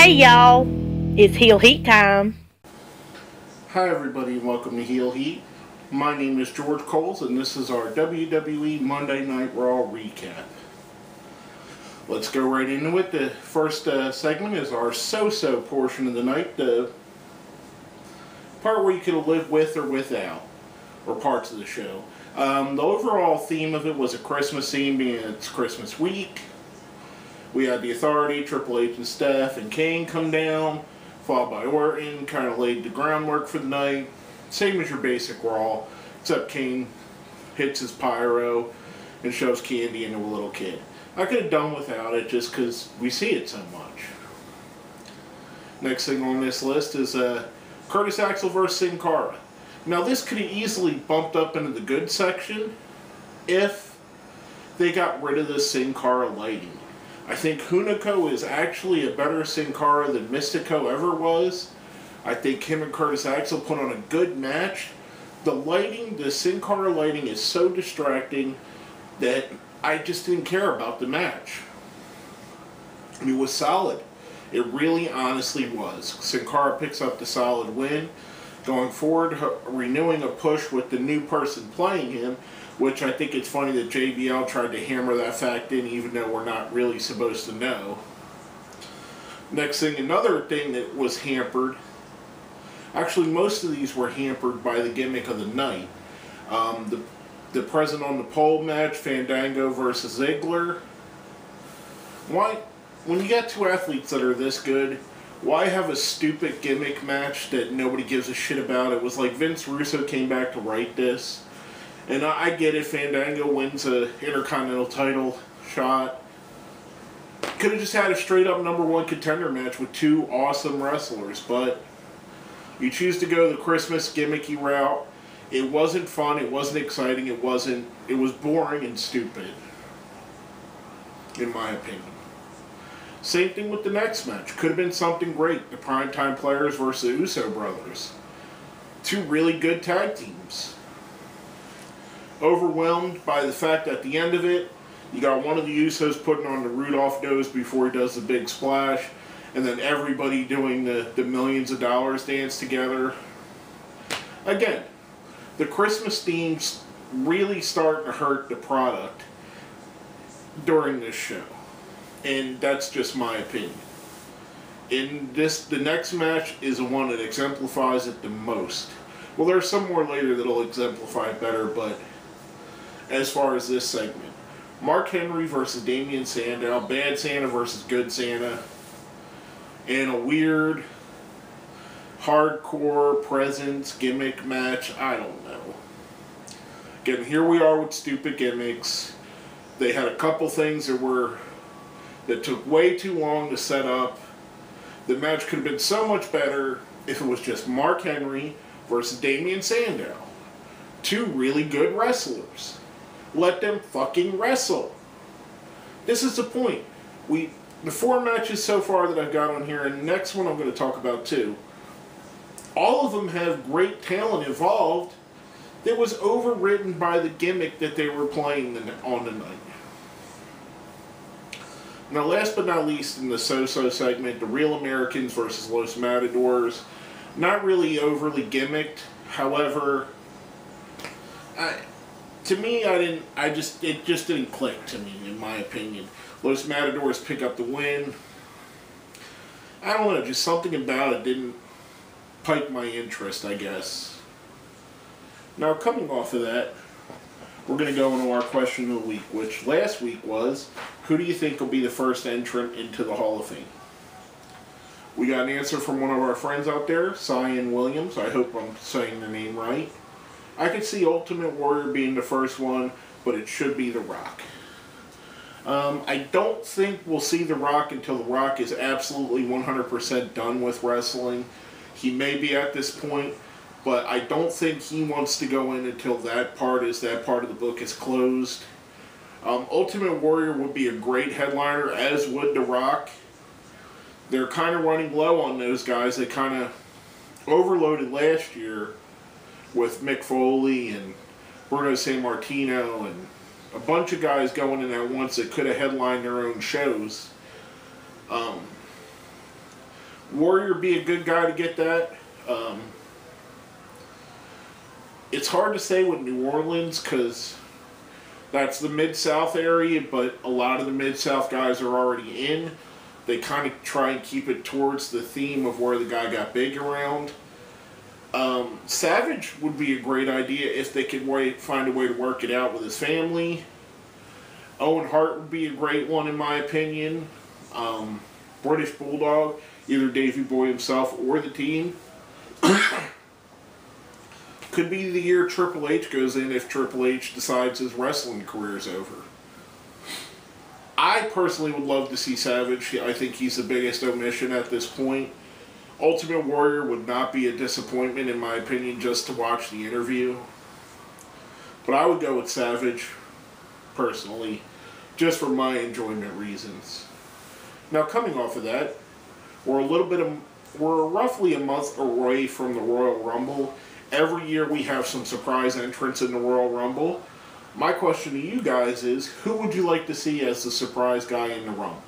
Hey y'all, it's Heel Heat time. Hi everybody and welcome to Heel Heat. My name is George Coles and this is our WWE Monday Night Raw recap. Let's go right into it. The first segment is our so-so portion of the night, the part where you could live with or without, or parts of the show. The overall theme of it was a Christmas theme, being it's Christmas week. We had the Authority, Triple H and Steph, and Kane come down, followed by Orton, kind of laid the groundwork for the night. Same as your basic Raw, except Kane hits his pyro and shoves candy into a little kid. I could have done without it just because we see it so much. Next thing on this list is Curtis Axel versus Sin Cara. Now this could have easily bumped up into the good section if they got rid of the Sin Cara lighting. I think Hunico is actually a better Sin Cara than Mystico ever was. I think him and Curtis Axel put on a good match. The lighting, the Sin Cara lighting is so distracting that I just didn't care about the match. It was solid. It really honestly was. Sin Cara picks up the solid win. Going forward, renewing a push with the new person playing him, which I think it's funny that JBL tried to hammer that fact in even though we're not really supposed to know. Next thing, another thing that was hampered, actually most of these were hampered by the gimmick of the night. The present on the pole match, Fandango versus Ziggler. Why, when you got two athletes that are this good, why have a stupid gimmick match that nobody gives a shit about? It was like Vince Russo came back to write this. And I get it, Fandango wins a Intercontinental title shot. Could have just had a straight up '1 contender match with two awesome wrestlers, but you choose to go the Christmas gimmicky route. It wasn't fun, it wasn't exciting, it was boring and stupid, in my opinion. Same thing with the next match. Could have been something great. The Primetime Players versus the Uso Brothers. Two really good tag teams. Overwhelmed by the fact that at the end of it, you got one of the Usos putting on the Rudolph nose before he does the big splash, and then everybody doing the millions of dollars dance together. Again, the Christmas themes really starting to hurt the product during this show. And that's just my opinion. The next match is the one that exemplifies it the most. Well, there's some more later that'll exemplify it better, but as far as this segment, Mark Henry versus Damian Sandow, Bad Santa versus Good Santa, and a weird hardcore presence gimmick match. I don't know. Again, here we are with stupid gimmicks. They had a couple things that took way too long to set up. The match could have been so much better if it was just Mark Henry versus Damian Sandow. Two really good wrestlers. Let them fucking wrestle. This is the point. The 4 matches so far that I've got on here, and the next one I'm going to talk about too, all of them have great talent involved that was overridden by the gimmick that they were playing on the night. Now, last but not least in the so-so segment, the Real Americans versus Los Matadors. Not really overly gimmicked. However, to me, it just didn't click to me, in my opinion. Los Matadors pick up the win. I don't know, just something about it didn't pique my interest, I guess. Now, coming off of that, we're going to go into our question of the week, which last week was, who do you think will be the first entrant into the Hall of Fame? We got an answer from one of our friends out there, Cyan Williams. I hope I'm saying the name right. I could see Ultimate Warrior being the first one, but it should be The Rock. I don't think we'll see The Rock until The Rock is absolutely 100% done with wrestling. He may be at this point, but I don't think he wants to go in until that part of the book is closed. Ultimate Warrior would be a great headliner, as would The Rock. They're kind of running low on those guys. They kind of overloaded last year with Mick Foley and Bruno Sammartino and a bunch of guys going in at once that could have headlined their own shows. Warrior be a good guy to get that. It's hard to say with New Orleans because that's the Mid-South area, but a lot of the Mid-South guys are already in. They kind of try and keep it towards the theme of where the guy got big around. Savage would be a great idea if they could find a way to work it out with his family. Owen Hart would be a great one in my opinion. British Bulldog, either Davey Boy himself or the team. Could be the year Triple H goes in if Triple H decides his wrestling career is over. I personally would love to see Savage. I think he's the biggest omission at this point. Ultimate Warrior would not be a disappointment in my opinion just to watch the interview. But I would go with Savage, personally, just for my enjoyment reasons. Now coming off of that, we're roughly a month away from the Royal Rumble. Every year we have some surprise entrants in the Royal Rumble. My question to you guys is, who would you like to see as the surprise guy in the Rumble?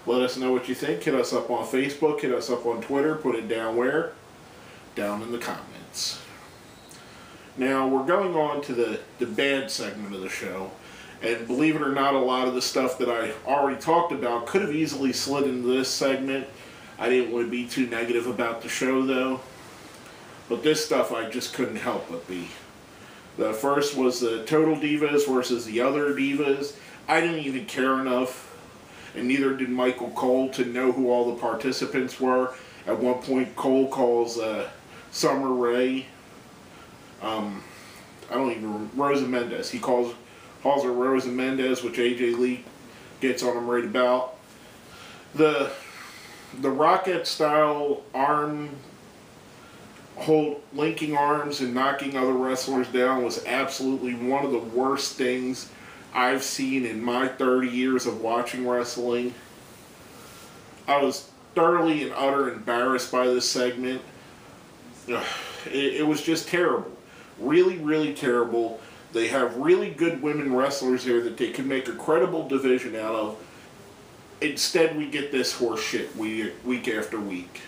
Let us know what you think. Hit us up on Facebook, hit us up on Twitter, put it down where? Down in the comments. Now we're going on to the bad segment of the show. And believe it or not, a lot of the stuff that I already talked about could have easily slid into this segment. I didn't want to be too negative about the show though. But this stuff I just couldn't help but be. The first was the Total Divas versus the Other Divas. I didn't even care enough, and neither did Michael Cole, to know who all the participants were. At one point, Cole calls Summer Rae, Rosa Mendez. He calls her Rosa Mendez, which AJ Lee gets on him right about. The Rocket style linking arms and knocking other wrestlers down was absolutely one of the worst things I've seen in my 30 years of watching wrestling. I was thoroughly and utter embarrassed by this segment. It was just terrible. Really, really terrible. They have really good women wrestlers here that they can make a credible division out of. Instead, we get this horse shit week after week.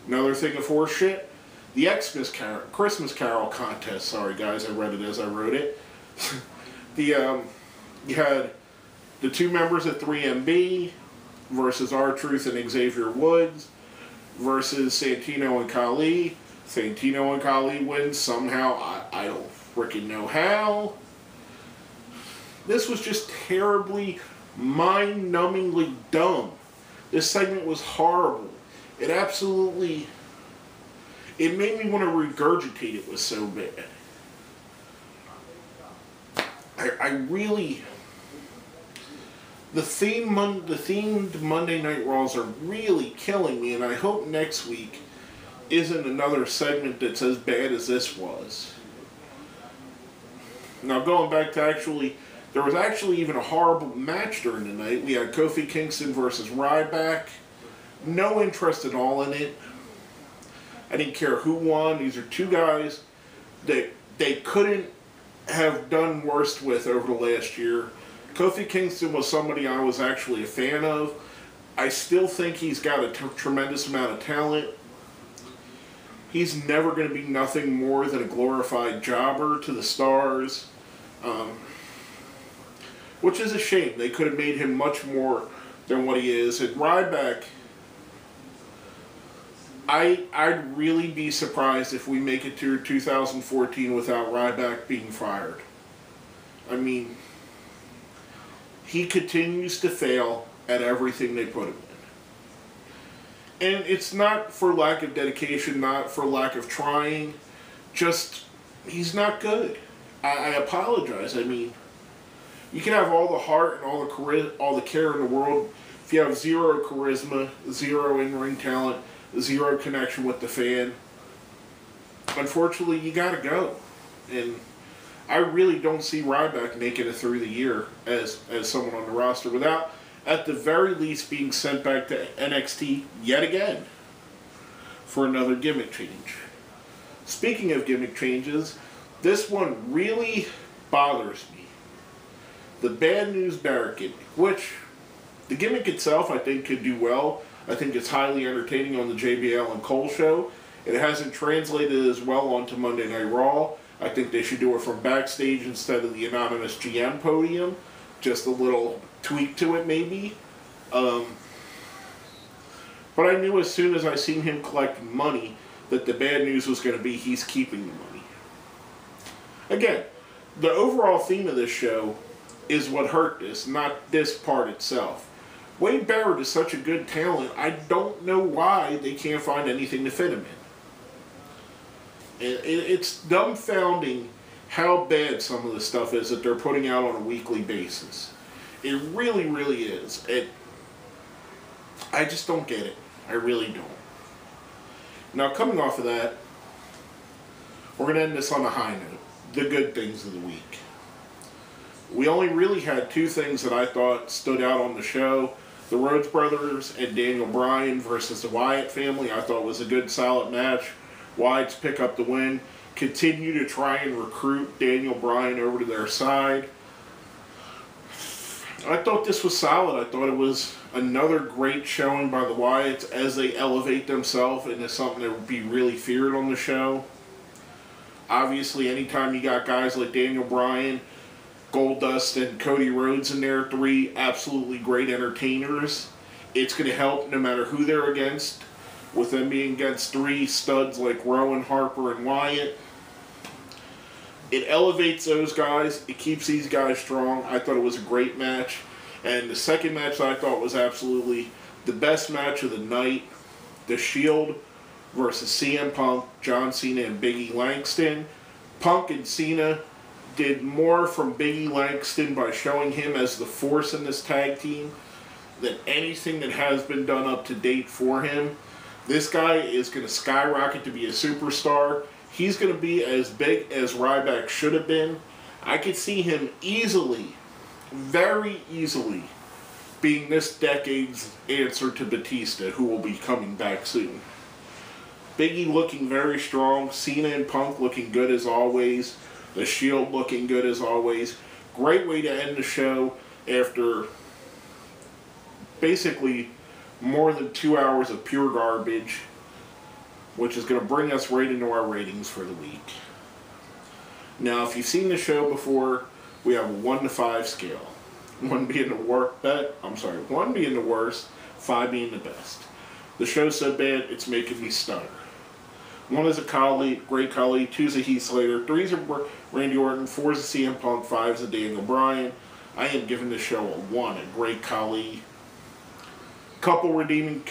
Another thing of horse shit, the Christmas Carol contest. Sorry guys, I read it as I wrote it. You had the two members of 3MB versus R-Truth and Xavier Woods versus Santino and Khali. Santino and Khali wins somehow. I don't freaking know how. This was just terribly, mind-numbingly dumb. This segment was horrible. It made me want to regurgitate. It was so bad. The themed Monday Night Raws are really killing me, and I hope next week isn't another segment that's as bad as this was. Now going back to there was actually even a horrible match during the night. We had Kofi Kingston versus Ryback. No interest at all in it. I didn't care who won. These are two guys that they couldn't have done worse with over the last year. Kofi Kingston was somebody I was actually a fan of. I still think he's got a tremendous amount of talent. He's never going to be nothing more than a glorified jobber to the stars. Which is a shame. They could have made him much more than what he is. And Ryback, I'd really be surprised if we make it to 2014 without Ryback being fired. I mean, he continues to fail at everything they put him in. And it's not for lack of dedication, not for lack of trying, just he's not good. I apologize. I mean, you can have all the heart and all the care in the world. If you have zero charisma, zero in-ring talent, zero connection with the fan, unfortunately, you gotta go. And I really don't see Ryback making it through the year as someone on the roster without, at the very least, being sent back to NXT yet again for another gimmick change. Speaking of gimmick changes, this one really bothers me. The Bad News Barrett gimmick, which the gimmick itself I think could do well. I think it's highly entertaining on the JBL and Cole show. It hasn't translated as well onto Monday Night Raw. I think they should do it from backstage instead of the anonymous GM podium. Just a little tweak to it, maybe. But I knew as soon as I seen him collecting money that the bad news was going to be he's keeping the money. Again, the overall theme of this show is what hurt this, not this part itself. Wade Barrett is such a good talent, I don't know why they can't find anything to fit him in. It's dumbfounding how bad some of the stuff is that they're putting out on a weekly basis. It really, really is. I just don't get it. I really don't. Now, coming off of that, we're going to end this on a high note. The good things of the week. We only really had two things that I thought stood out on the show. The Rhodes brothers and Daniel Bryan versus the Wyatt family. I thought was a good, solid match. Wyatt's pick up the win. Continue to try and recruit Daniel Bryan over to their side. I thought this was solid. I thought it was another great showing by the Wyatts as they elevate themselves into something that would be really feared on the show. Obviously, anytime you got guys like Daniel Bryan, Goldust, and Cody Rhodes in there, three absolutely great entertainers, it's going to help no matter who they're against. With them being against three studs like Rowan, Harper, and Wyatt, it elevates those guys. It keeps these guys strong. I thought it was a great match. And the second match that I thought was absolutely the best match of the night, The Shield versus CM Punk, John Cena, and Big E Langston. Punk and Cena did more from Big E Langston by showing him as the force in this tag team than anything that has been done up to date for him. This guy is going to skyrocket to be a superstar. He's going to be as big as Ryback should have been. I could see him easily, very easily, being this decade's answer to Batista, who will be coming back soon. Big E looking very strong. Cena and Punk looking good as always. The Shield looking good as always. Great way to end the show after basically more than 2 hours of pure garbage, which is going to bring us right into our ratings for the week. Now, if you've seen the show before, we have a 1 to 5 scale. 1 being the one being the worst, 5 being the best. The show's so bad, it's making me stutter. 1 is a colleague, great colleague. 2 is a Heath Slater. 3 is a Randy Orton. 4 is a CM Punk. 5 is a Daniel Bryan. I am giving this show a 1, a great colleague. Couple redeeming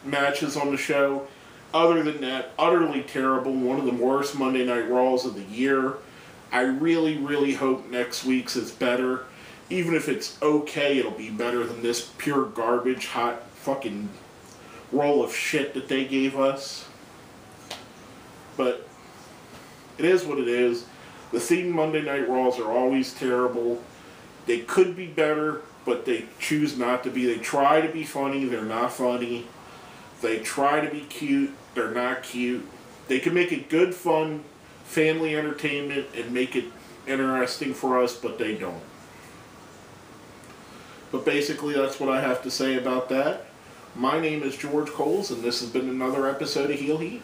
matches on the show. Other than that, utterly terrible. One of the worst Monday Night Raws of the year. I really, really hope next week's is better. Even if it's okay, it'll be better than this pure garbage, hot fucking roll of shit that they gave us. But it is what it is. The theme Monday Night Raws are always terrible. They could be better, but they choose not to be. They try to be funny, they're not funny. They try to be cute, they're not cute. They can make it good, fun, family entertainment and make it interesting for us, but they don't. But basically, that's what I have to say about that. My name is George Coles, and this has been another episode of Heel Heat.